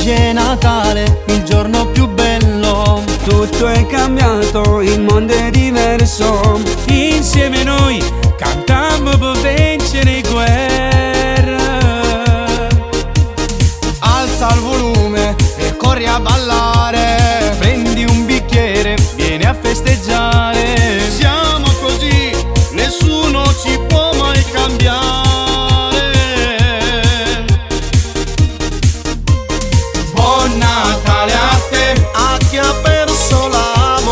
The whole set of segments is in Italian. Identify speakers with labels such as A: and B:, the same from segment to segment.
A: Oggi è Natale, il giorno più bello.
B: Tutto è cambiato, il mondo è diverso.
C: Insieme noi cantiamo per vincere guerra.
A: Alza il volume e corri a ballare. Prendi un bicchiere, vieni a festeggiare.
D: Siamo così, nessuno ci può mai cambiare.
A: Buon Natale a te,
D: A chi ha perso l'amore.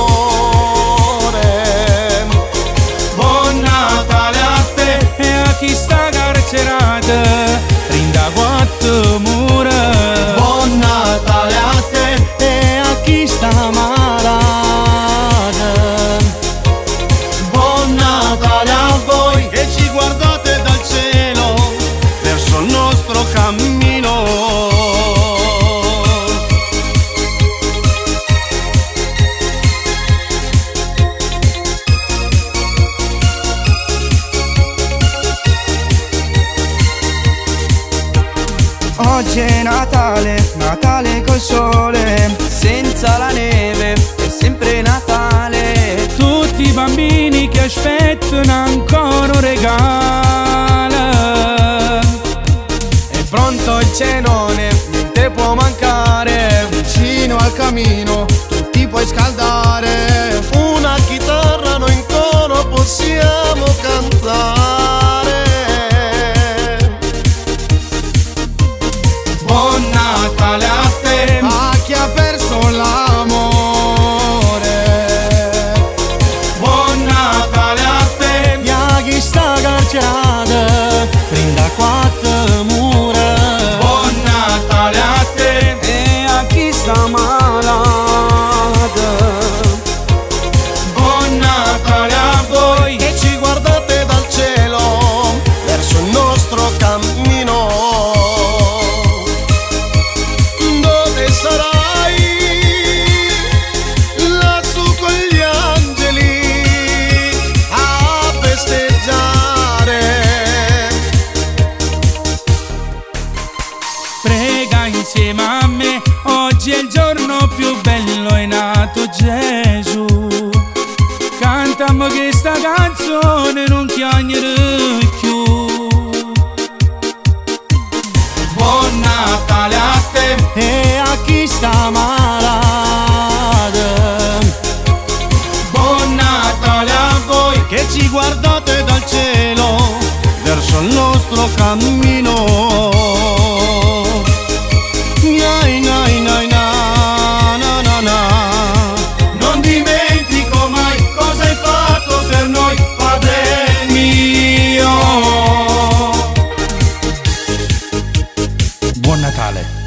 A: buon Natale a te.
C: E a chi sta carcerato, rinda quattro mura.
A: Buon Natale a te e a chi sta malata. Buon Natale a voi.
D: E ci guardate dal cielo verso il nostro cammino.
B: Oggi è Natale, Natale col sole, senza la neve, è sempre Natale.
C: Tutti i bambini che aspettano ancora un regalo.
A: È pronto il cenone, niente può mancare. Vicino al camino tu ti puoi scaldare.
D: Una chitarra noi in coro possiamo cantare.
A: Buon Natale a te, a chi ha perso l'amore. Buon Natale a te, e a chi sta carcerato, rinda quattro mura. Buon Natale a te,
B: E a chi sta malata.
A: buon Natale a voi.
D: E ci guardate dal cielo verso il nostro cammino. Dove sarai? Lassù con gli angeli a festeggiare.
C: Prega insieme a me, oggi è il giorno più bello, è nato Gesù. Cantiamo questa canzone, non chiagnerà più.
A: Buon Natale a te e a chi sta malata. Buon Natale a voi
D: Che ci guardate dal cielo verso il nostro cammino. Nai, nai, nai, na, na, na, na.
A: Non dimentico mai cosa hai fatto per noi, Padre mio.
C: Buon Natale.